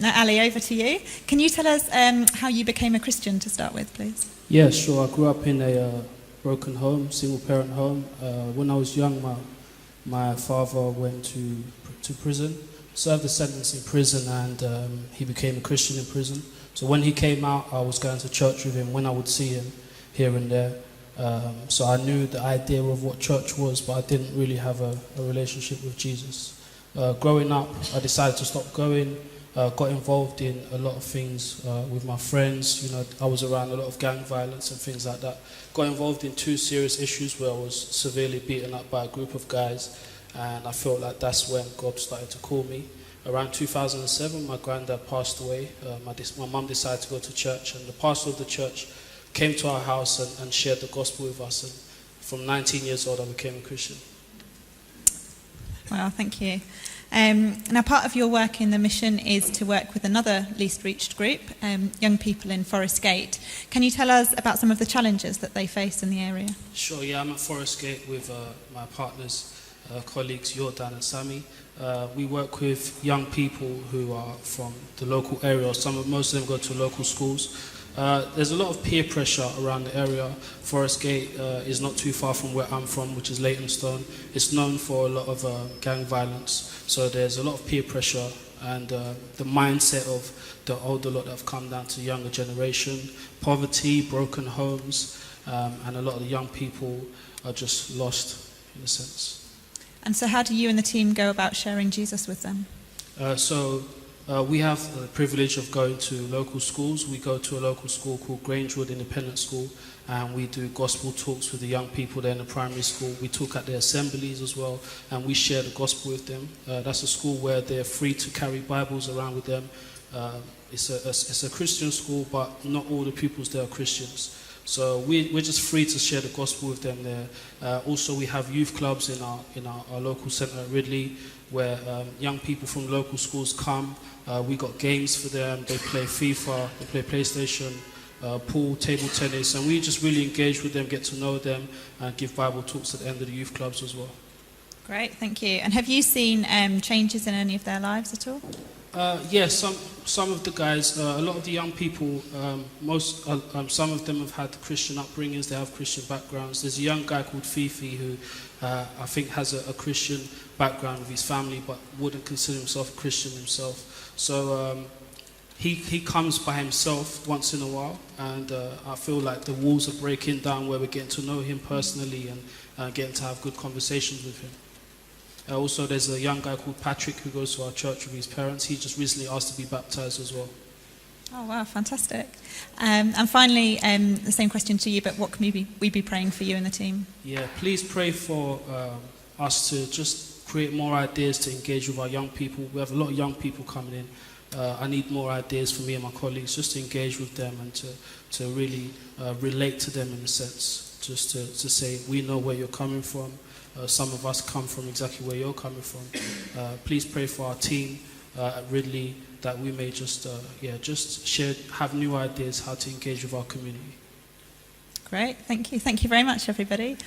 Now, Ali, over to you. Can you tell us how you became a Christian to start with, please? Yeah, sure. I grew up in a broken home, single-parent home. When I was young, my father went to prison, served a sentence in prison, and he became a Christian in prison. So when he came out, I was going to church with him when I would see him here and there. So I knew the idea of what church was, but I didn't really have a relationship with Jesus. Growing up, I decided to stop going, got involved in a lot of things with my friends. You know, I was around a lot of gang violence and things like that. Got involved in 2 serious issues where I was severely beaten up by a group of guys, and I felt like that's when God started to call me. Around 2007, my granddad passed away. My mum decided to go to church, and the pastor of the church came to our house and shared the gospel with us. And from 19 years old, I became a Christian. Wow, thank you. Now, part of your work in the mission is to work with another least reached group, young people in Forest Gate. Can you tell us about some of the challenges that they face in the area? Sure, yeah, I'm at Forest Gate with my partners, colleagues Jordan and Sammy. We work with young people who are from the local area. Most of them go to local schools. There's a lot of peer pressure around the area. Forest Gate is not too far from where I'm from, which is Leytonstone. It's known for a lot of gang violence. So there's a lot of peer pressure, and the mindset of the older lot that have come down to younger generation, poverty, broken homes, and a lot of the young people are just lost in a sense. And so how do you and the team go about sharing Jesus with them? We have the privilege of going to local schools. We go to a local school called Grangewood Independent School, and we do gospel talks with the young people there in the primary school. We talk at their assemblies as well, and we share the gospel with them. That's a school where they're free to carry Bibles around with them. It's a Christian school, but not all the pupils there are Christians. So we're just free to share the gospel with them there. Also, we have youth clubs in our local centre at Ridley, where young people from local schools come. We got games for them. They play FIFA, they play PlayStation, pool, table tennis, and we just really engage with them, get to know them, and give Bible talks at the end of the youth clubs as well. Great, thank you. And have you seen changes in any of their lives at all? Yes, some of the guys, a lot of the young people, some of them have had Christian upbringings, they have Christian backgrounds. There's a young guy called Fifi who I think has a Christian background with his family, but wouldn't consider himself a Christian himself. So he comes by himself once in a while, and I feel like the walls are breaking down where we're getting to know him personally and getting to have good conversations with him. Also, there's a young guy called Patrick who goes to our church with his parents. He just recently asked to be baptized as well. Oh, wow, fantastic. And finally, the same question to you, but what can we be praying for you and the team? Yeah, please pray for us to just create more ideas to engage with our young people. We have a lot of young people coming in. I need more ideas for me and my colleagues just to engage with them and to really relate to them in a sense, just to say, we know where you're coming from. Some of us come from exactly where you're coming from. Please pray for our team at Ridley that we may just have new ideas how to engage with our community. Great, thank you. Thank you very much, everybody.